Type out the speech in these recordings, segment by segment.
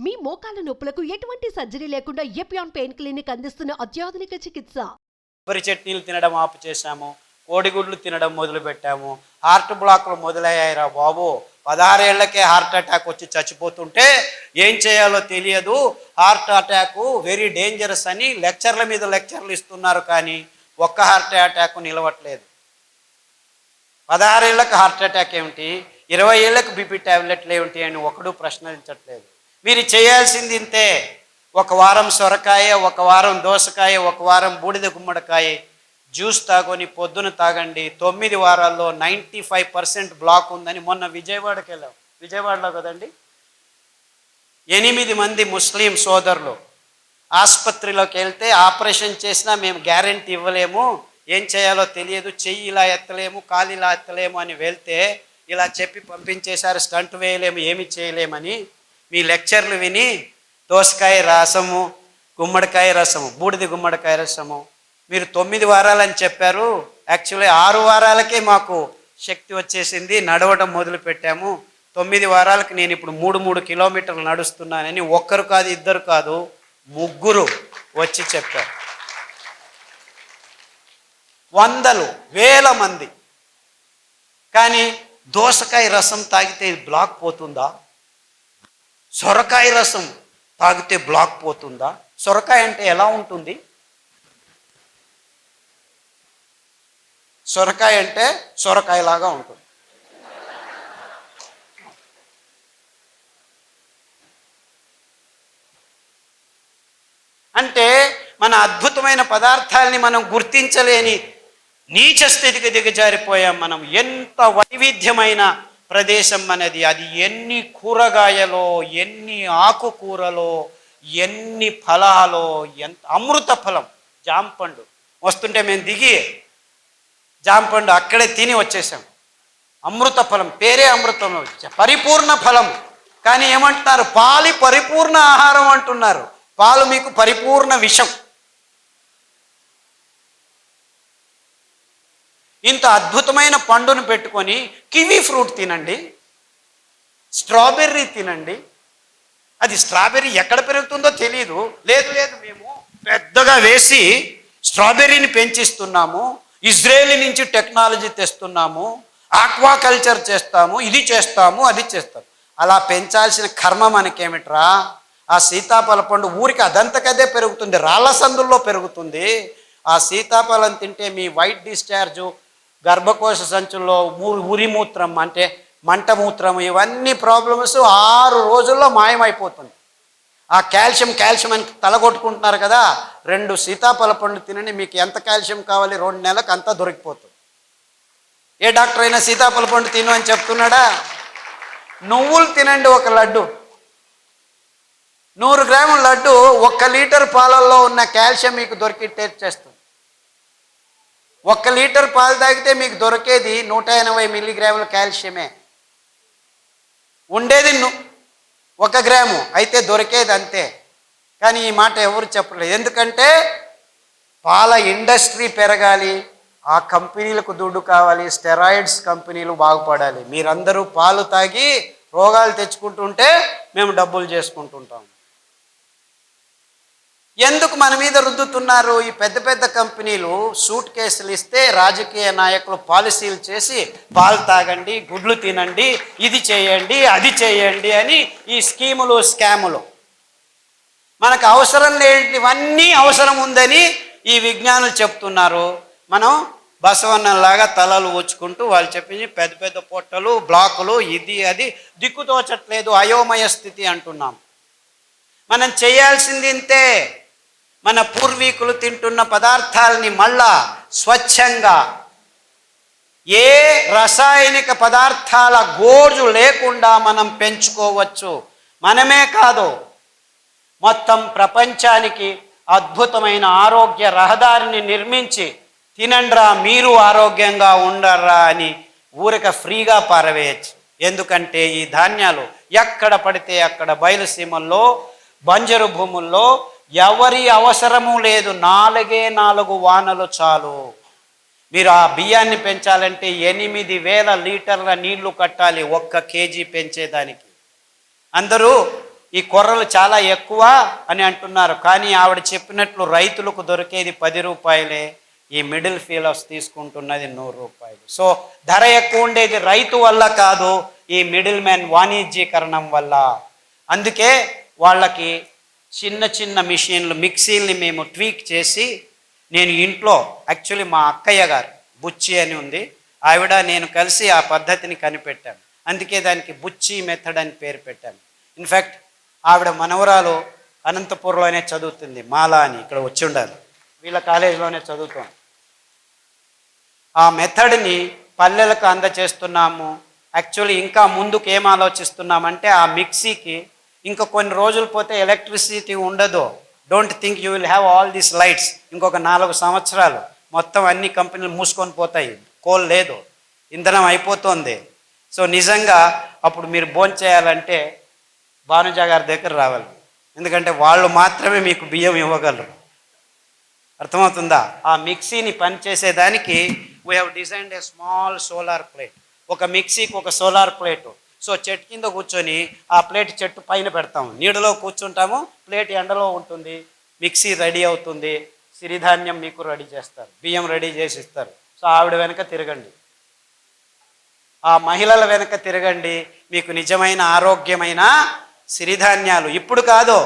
మీ మోకాల నొప్పులకు ఎటువంటి సర్జరీ లేకుండా ఎపియాన్ పెయిన్ క్లినిక్ అందిస్తున్న అత్యాధునిక చికిత్స. కొబ్బరి చట్నీలు తినడం ఆపు చేశాము, కోడిగుడ్లు తినడం మొదలుపెట్టాము. హార్ట్ బ్లాక్లు మొదలయ్యాయిరా బాబు. 16 ఏళ్లకే హార్ట్ అటాక్ వచ్చి చచ్చిపోతుంటే ఏం చేయాలో తెలియదు. హార్ట్ అటాక్ వెరీ డేంజరస్ అని లెక్చర్ల మీద లెక్చర్లు ఇస్తున్నారు, కానీ ఒక్క హార్ట్ అటాక్ నిలవట్లేదు. 16 ఏళ్ళకి హార్ట్ అటాక్ ఏమిటి, 20 ఏళ్ళకు బీపీ ట్యాబ్లెట్లు ఏమిటి అని ఒకడు ప్రశ్నించట్లేదు. మీరు చేయాల్సింది ఇంతే. ఒక వారం సొరకాయ, ఒక వారం దోసకాయ, ఒక వారం బూడిద గుమ్మడికాయ జ్యూస్ తాగొని పొద్దున తాగండి. 9 వారాల్లో 95% బ్లాక్ ఉందని మొన్న విజయవాడకి వెళ్ళాం. విజయవాడలో కదండి, 8 మంది ముస్లిం సోదరులు ఆసుపత్రిలోకి వెళ్తే ఆపరేషన్ చేసినా మేము గ్యారెంటీ ఇవ్వలేము, ఏం చేయాలో తెలియదు, చెయ్యి ఇలా ఎత్తలేము, కాలు ఇలా ఎత్తలేము అని వెళ్తే ఇలా చెప్పి పంపించేశారు. స్టంట్ వేయలేము, ఏమి చేయలేమని. మీ లెక్చర్లు విని దోసకాయ రసము, గుమ్మడికాయ రసము, బూడిద గుమ్మడికాయ రసము మీరు 9 వారాలని చెప్పారు. యాక్చువల్లీ 6 వారాలకే మాకు శక్తి వచ్చేసింది, నడవడం మొదలు పెట్టాము. 9 వారాలకు నేను ఇప్పుడు 3 కిలోమీటర్లు నడుస్తున్నానని ఒక్కరు కాదు, ఇద్దరు కాదు, 3 వచ్చి చెప్పారు. వందలు వేల మంది. కానీ దోసకాయ రసం తాగితే బ్లాక్ పోతుందా? సొరకాయ రసం తాగితే బ్లాక్ పోతుందా? సొరకాయ అంటే ఎలా ఉంటుంది? సొరకాయ అంటే సొరకాయలాగా ఉంటుంది. అంటే మన అద్భుతమైన పదార్థాలని మనం గుర్తించలేని నీచ స్థితికి దిగజారిపోయాం మనం. ఎంత వైవిధ్యమైన ప్రదేశం మనది. అది ఎన్ని కూరగాయలో, ఎన్ని ఆకుకూరలో, ఎన్ని ఫలాలో, ఎంత అమృత ఫలం. జాంపండు వస్తుంటే మేము దిగి జాంపండు అక్కడే తిని వచ్చేసాం. అమృత ఫలం, పేరే అమృతం, పరిపూర్ణ ఫలం. కానీ ఏమంటున్నారు? పాలు పరిపూర్ణ ఆహారం అంటున్నారు. పాలు మీకు పరిపూర్ణ విషం. ఇంత అద్భుతమైన పండును పెట్టుకొని కివీ ఫ్రూట్ తినండి, స్ట్రాబెర్రీ తినండి. అది స్ట్రాబెర్రీ ఎక్కడ పెరుగుతుందో తెలియదు. లేదు లేదు, మేము పెద్దగా వేసి స్ట్రాబెర్రీని పెంచిస్తున్నాము, ఇజ్రాయేల్ నుంచి టెక్నాలజీ తెస్తున్నాము, ఆక్వాకల్చర్ చేస్తాము, ఇది చేస్తాము, అది చేస్తాము. అలా పెంచాల్సిన కర్మ మనకేమిట్రా? ఆ సీతాఫల పండు ఊరికి అదంతకదే పెరుగుతుంది, రాళ్ళ సందుల్లో పెరుగుతుంది. ఆ సీతాఫలం తింటే మీ వైట్ డిశ్చార్జు, గర్భకోశ సంచుల్లో ఉరిమూత్రం అంటే మంటమూత్రం, ఇవన్నీ ప్రాబ్లమ్స్ 6 రోజుల్లో మాయమైపోతుంది. ఆ కాల్షియం అని తలగొట్టుకుంటున్నారు కదా. 2 సీతాఫల పండు తినండి, మీకు ఎంత కాల్షియం కావాలి 2 నెలలకు అంతా దొరికిపోతుంది. ఏ డాక్టర్ అయినా సీతాఫల పండు తిను అని చెప్తున్నాడా? నువ్వులు తినండి, ఒక లడ్డు, 100 గ్రాముల లడ్డు 1 లీటర్ పాలల్లో ఉన్న కాల్షియం మీకు దొరికి టేస్ట్ చేస్తుంది. 1 లీటర్ పాలు తాగితే మీకు దొరికేది 180 మిల్లీగ్రాముల కాల్షియమే. ఉండేది 1 గ్రాము, అయితే దొరికేది అంతే. కానీ ఈ మాట ఎవరు చెప్పలేదు. ఎందుకంటే పాల ఇండస్ట్రీ పెరగాలి, ఆ కంపెనీలకు దుడ్డు కావాలి, స్టెరాయిడ్స్ కంపెనీలు బాగుపడాలి. మీరందరూ పాలు తాగి రోగాలు తెచ్చుకుంటుంటే మేము డబ్బులు చేసుకుంటుంటాం. ఎందుకు మన మీద రుద్దుతున్నారు? ఈ పెద్ద పెద్ద కంపెనీలు సూట్ కేసులు ఇస్తే రాజకీయ నాయకులు పాలసీలు చేసి పాలు తాగండి, గుడ్లు తినండి, ఇది చేయండి, అది చేయండి అని ఈ స్కీములు, స్కాములు. మనకు అవసరం లేనివన్నీ అవసరం ఉందని ఈ విజ్ఞానులు చెప్తున్నారు. మనం బసవన్నలాగా తలలు ఊచుకుంటూ వాళ్ళు చెప్పింది పెద్ద పెద్ద పొట్టలు, బ్లాకులు, ఇది అది దిక్కుతోచట్లేదు, అయోమయ స్థితి అంటున్నాం. మనం చేయాల్సింది ఇంతే. మన పూర్వీకులు తింటున్న పదార్థాలని మళ్ళా స్వచ్ఛంగా, ఏ రసాయనిక పదార్థాల గోజు లేకుండా మనం పెంచుకోవచ్చు. మనమే కాదు, మొత్తం ప్రపంచానికి అద్భుతమైన ఆరోగ్య రహదారిని నిర్మించి తినండ్రా, మీరు ఆరోగ్యంగా ఉండర్రా అని ఊరిక ఫ్రీగా పారవేయచ్చు. ఎందుకంటే ఈ ధాన్యాలు ఎక్కడ పడితే అక్కడ బయలుసీమల్లో, బంజరు భూముల్లో ఎవరి అవసరము లేదు, 4 వానలు చాలు. మీరు ఆ బియ్యాన్ని పెంచాలంటే 8,000 లీటర్ల నీళ్లు కట్టాలి 1 కేజీ పెంచేదానికి. అందరూ ఈ కొర్రలు చాలా ఎక్కువ అని అంటున్నారు. కానీ ఆవిడ చెప్పినట్లు రైతులకు దొరికేది 10 రూపాయలే, ఈ మిడిల్ ఫీలర్స్ తీసుకుంటున్నది 100 రూపాయలు. సో ధర ఎక్కువ ఉండేది రైతు వల్ల కాదు, ఈ మిడిల్ మ్యాన్ వాణిజ్యీకరణం వల్ల. అందుకే వాళ్ళకి చిన్న చిన్న మిషన్లు, మిక్సీల్ని మేము ట్వీక్ చేసి, నేను ఇంట్లో యాక్చువల్లీ మా అక్కయ్య గారు బుచ్చి అని ఉంది, ఆవిడ నేను కలిసి ఆ పద్ధతిని కనిపెట్టాను. అందుకే దానికి బుచ్చి మెథడ్ అని పేరు పెట్టాను. ఇన్ఫ్యాక్ట్ ఆవిడ మనవరాలు అనంతపురంలోనే చదువుతుంది, మాలా అని, ఇక్కడ వచ్చి ఉండాలి, వీళ్ళ కాలేజీలోనే చదువుతాం. ఆ మెథడ్ని పల్లెలకు అందచేస్తున్నాము. యాక్చువల్లీ ఇంకా ముందుకు ఏం ఆలోచిస్తున్నామంటే, ఆ మిక్సీకి ఇంకా కొన్ని రోజులు పోతే ఎలక్ట్రిసిటీ ఉండదు. Don't think you will have all these lights. ఇంకొక 4 సంవత్సరాలు మొత్తం అన్ని కంపెనీలు మూసుకొని పోతాయి, కోల్ లేదు, ఇంధనం అయిపోతుంది. సో నిజంగా అప్పుడు మీరు భోంచేయాలంటే భానుజ గారి దగ్గర రావాలి, ఎందుకంటే వాళ్ళు మాత్రమే మీకు బియ్యం ఇవ్వగలరు. అర్థమవుతుందా? ఆ మిక్సీని పనిచేసేదానికి we have designed a small solar plate. ఒక మిక్సీకి ఒక సోలార్ ప్లేటు. సో చెట్టు కింద కూర్చొని ఆ ప్లేట్ చెట్టు పైన పెడతాము, నీడలో కూర్చుంటాము, ప్లేట్ ఎండలో ఉంటుంది, మిక్సీ రెడీ అవుతుంది, సిరిధాన్యం మీకు రెడీ చేస్తారు, బియ్యం రెడీ చేసి ఇస్తారు. సో ఆవిడ వెనక తిరగండి, ఆ మహిళల వెనక తిరగండి, మీకు నిజమైన ఆరోగ్యమైన సిరిధాన్యాలు ఇప్పుడు కాదు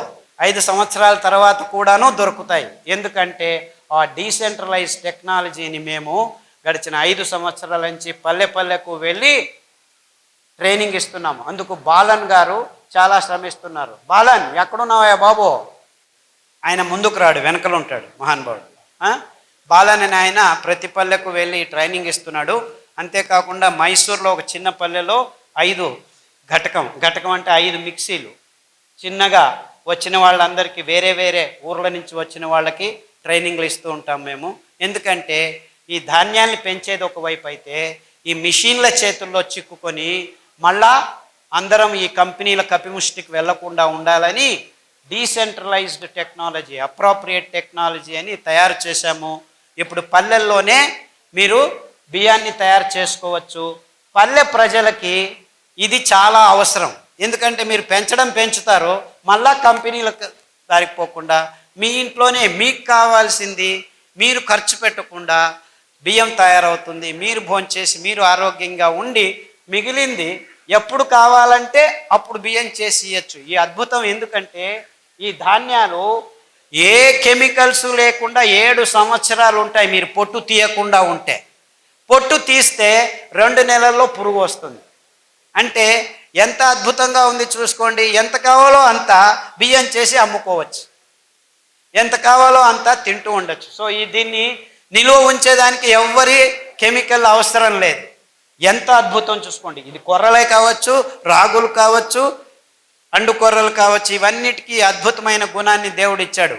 5 సంవత్సరాల తర్వాత కూడాను దొరుకుతాయి. ఎందుకంటే ఆ డీసెంట్రలైజ్ టెక్నాలజీని మేము గడిచిన 5 సంవత్సరాల నుంచి పల్లె పల్లెకు వెళ్ళి ట్రైనింగ్ ఇస్తున్నాము. అందుకు బాలన్ గారు చాలా శ్రమిస్తున్నారు. బాలన్ ఎక్కడున్నావా బాబు? ఆయన ముందుకు రాడు, వెనకలు ఉంటాడు మహానుభావుడు. బాలన్ అని ఆయన ప్రతి పల్లెకు వెళ్ళి ట్రైనింగ్ ఇస్తున్నాడు. అంతేకాకుండా మైసూర్లో ఒక చిన్న పల్లెలో 5 ఘటకం అంటే 5 మిక్సీలు చిన్నగా వచ్చిన వాళ్ళందరికీ, వేరే వేరే ఊర్ల నుంచి వచ్చిన వాళ్ళకి ట్రైనింగ్లు ఇస్తూ ఉంటాం మేము. ఎందుకంటే ఈ ధాన్యాన్ని పెంచేది ఒకవైపు అయితే, ఈ మిషన్ల చేతుల్లో చిక్కుకొని మళ్ళా అందరం ఈ కంపెనీల కపిముష్టికి వెళ్లకుండా ఉండాలని డీసెంట్రలైజ్డ్ టెక్నాలజీ, అప్రోప్రియేట్ టెక్నాలజీ అని తయారు చేశాము. ఇప్పుడు పల్లెల్లోనే మీరు బియ్యాన్ని తయారు చేసుకోవచ్చు. పల్లె ప్రజలకి ఇది చాలా అవసరం. ఎందుకంటే మీరు పెంచుతారు, మళ్ళా కంపెనీలకు దారిపోకుండా మీ ఇంట్లోనే మీకు కావాల్సింది మీరు ఖర్చు పెట్టకుండా బియ్యం తయారవుతుంది. మీరు భోంచేసి మీరు ఆరోగ్యంగా ఉండి మిగిలింది ఎప్పుడు కావాలంటే అప్పుడు బియ్యం చేసి ఇవ్వచ్చు. ఈ అద్భుతం ఎందుకంటే ఈ ధాన్యాలు ఏ కెమికల్స్ లేకుండా 7 సంవత్సరాలు ఉంటాయి. మీరు పొట్టు తీయకుండా ఉంటే, పొట్టు తీస్తే 2 నెలల్లో పురుగు వస్తుంది. అంటే ఎంత అద్భుతంగా ఉంది చూసుకోండి. ఎంత కావాలో అంత బియ్యం చేసి అమ్ముకోవచ్చు, ఎంత కావాలో అంత తింటూ ఉండొచ్చు. సో దీన్ని నిలువ ఉంచేదానికి ఎవ్వరి కెమికల్ అవసరం లేదు. ఎంత అద్భుతం చూసుకోండి. ఇది కొర్రలే కావచ్చు, రాగులు కావచ్చు, అండు కొర్రలు కావచ్చు, ఇవన్నిటికీ అద్భుతమైన గుణాన్ని దేవుడు ఇచ్చాడు.